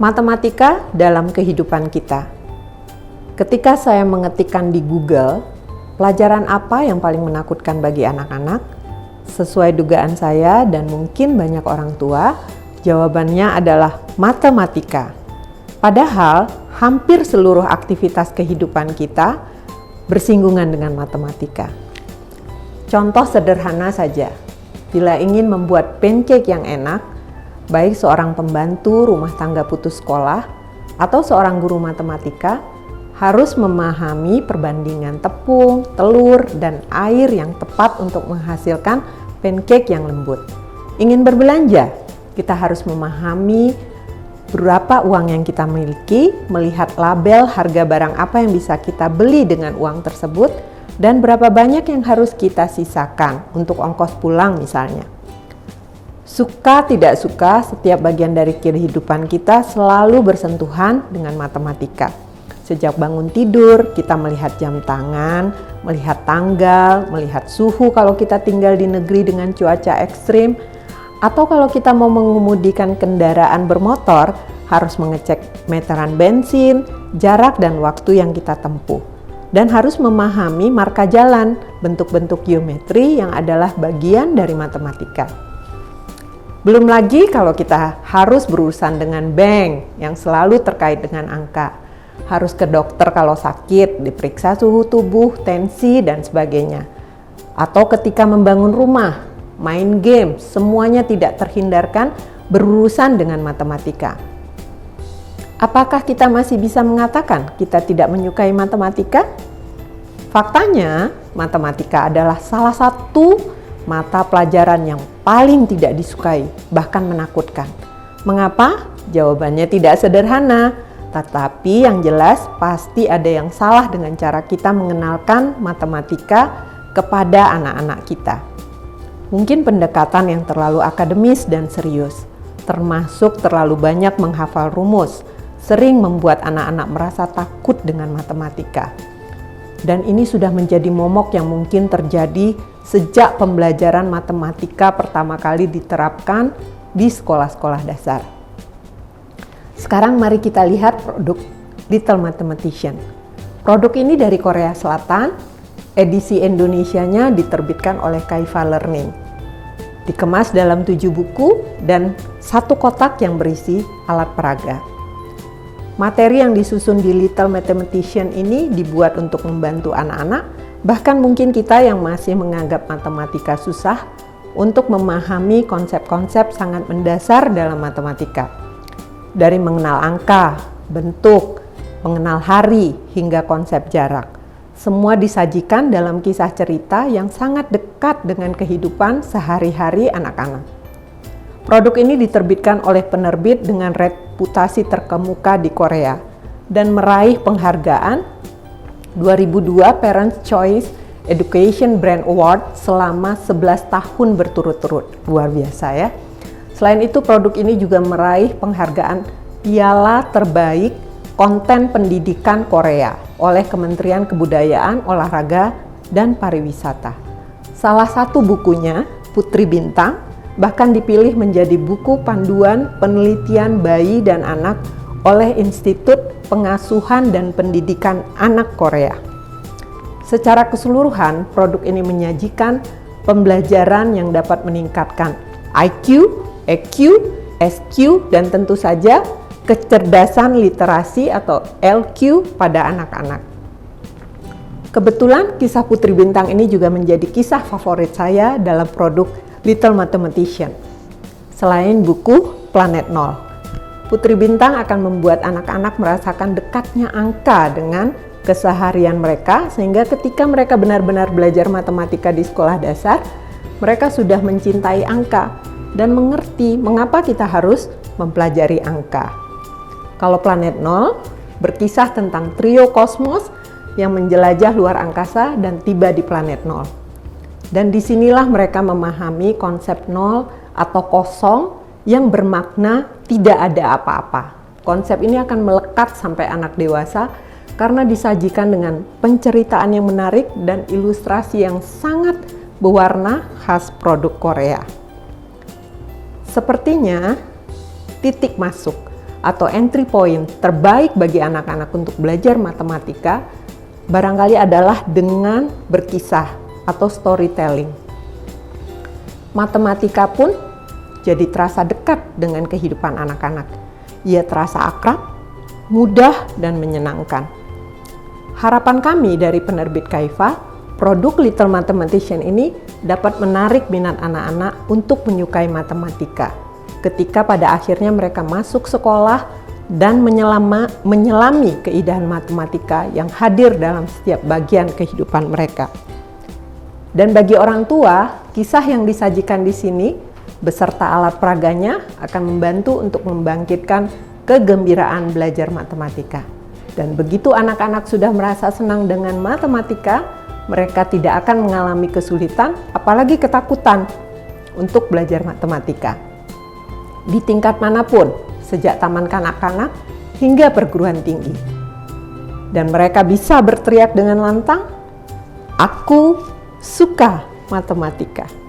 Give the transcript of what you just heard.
Matematika dalam kehidupan kita. Ketika saya mengetikkan di Google, pelajaran apa yang paling menakutkan bagi anak-anak? Sesuai dugaan saya dan mungkin banyak orang tua, jawabannya adalah matematika. Padahal hampir seluruh aktivitas kehidupan kita bersinggungan dengan matematika. Contoh sederhana saja, bila ingin membuat pancake yang enak, baik seorang pembantu rumah tangga putus sekolah atau seorang guru matematika harus memahami perbandingan tepung, telur, dan air yang tepat untuk menghasilkan pancake yang lembut. Ingin berbelanja, kita harus memahami berapa uang yang kita miliki, melihat label harga barang apa yang bisa kita beli dengan uang tersebut, dan berapa banyak yang harus kita sisakan untuk ongkos pulang misalnya. Suka tidak suka, setiap bagian dari kehidupan kita selalu bersentuhan dengan matematika. Sejak bangun tidur, kita melihat jam tangan, melihat tanggal, melihat suhu kalau kita tinggal di negeri dengan cuaca ekstrim, atau kalau kita mau mengemudikan kendaraan bermotor, harus mengecek meteran bensin, jarak dan waktu yang kita tempuh. Dan harus memahami marka jalan, bentuk-bentuk geometri yang adalah bagian dari matematika. Belum lagi kalau kita harus berurusan dengan bank yang selalu terkait dengan angka. Harus ke dokter kalau sakit, diperiksa suhu tubuh, tensi, dan sebagainya. Atau ketika membangun rumah, main game, semuanya tidak terhindarkan berurusan dengan matematika. Apakah kita masih bisa mengatakan kita tidak menyukai matematika? Faktanya, matematika adalah salah satu mata pelajaran yang paling tidak disukai, bahkan menakutkan. Mengapa? Jawabannya tidak sederhana, tetapi yang jelas pasti ada yang salah dengan cara kita mengenalkan matematika kepada anak-anak kita. Mungkin pendekatan yang terlalu akademis dan serius, termasuk terlalu banyak menghafal rumus, sering membuat anak-anak merasa takut dengan matematika. Dan ini sudah menjadi momok yang mungkin terjadi sejak pembelajaran matematika pertama kali diterapkan di sekolah-sekolah dasar. Sekarang mari kita lihat produk Little Mathematician. Produk ini dari Korea Selatan, edisi Indonesianya diterbitkan oleh Kaifa Learning. Dikemas dalam 7 buku dan 1 kotak yang berisi alat peraga. Materi yang disusun di Little Mathematician ini dibuat untuk membantu anak-anak, bahkan mungkin kita yang masih menganggap matematika susah, untuk memahami konsep-konsep sangat mendasar dalam matematika. Dari mengenal angka, bentuk, mengenal hari, hingga konsep jarak. Semua disajikan dalam kisah cerita yang sangat dekat dengan kehidupan sehari-hari anak-anak. Produk ini diterbitkan oleh penerbit dengan reputasi terkemuka di Korea dan meraih penghargaan 2002 Parents' Choice Education Brand Award selama 11 tahun berturut-turut. Luar biasa ya. Selain itu, produk ini juga meraih penghargaan Piala Terbaik Konten Pendidikan Korea oleh Kementerian Kebudayaan, Olahraga, dan Pariwisata. Salah satu bukunya, Putri Bintang, bahkan dipilih menjadi buku panduan penelitian bayi dan anak oleh Institut Pengasuhan dan Pendidikan Anak Korea. Secara keseluruhan, produk ini menyajikan pembelajaran yang dapat meningkatkan IQ, EQ, SQ, dan tentu saja kecerdasan literasi atau LQ pada anak-anak. Kebetulan kisah Putri Bintang ini juga menjadi kisah favorit saya dalam produk Little Mathematician. Selain buku Planet Nol, Putri Bintang akan membuat anak-anak merasakan dekatnya angka dengan keseharian mereka, sehingga ketika mereka benar-benar belajar matematika di sekolah dasar, mereka sudah mencintai angka dan mengerti mengapa kita harus mempelajari angka. Kalau Planet Nol berkisah tentang trio kosmos yang menjelajah luar angkasa dan tiba di planet nol. Dan disinilah mereka memahami konsep nol atau kosong yang bermakna tidak ada apa-apa. Konsep ini akan melekat sampai anak dewasa karena disajikan dengan penceritaan yang menarik dan ilustrasi yang sangat berwarna khas produk Korea. Sepertinya titik masuk atau entry point terbaik bagi anak-anak untuk belajar matematika barangkali adalah dengan berkisah atau storytelling. Matematika pun jadi terasa dekat dengan kehidupan anak-anak. Ia terasa akrab, mudah, dan menyenangkan. Harapan kami dari penerbit Kaifa, produk Little Mathematician ini dapat menarik minat anak-anak untuk menyukai matematika ketika pada akhirnya mereka masuk sekolah dan menyelami keindahan matematika yang hadir dalam setiap bagian kehidupan mereka. Dan bagi orang tua, kisah yang disajikan di sini beserta alat peraganya akan membantu untuk membangkitkan kegembiraan belajar matematika. Dan begitu anak-anak sudah merasa senang dengan matematika, mereka tidak akan mengalami kesulitan, apalagi ketakutan untuk belajar matematika. Di tingkat manapun, sejak taman kanak-kanak hingga perguruan tinggi. Dan mereka bisa berteriak dengan lantang, "Aku suka matematika."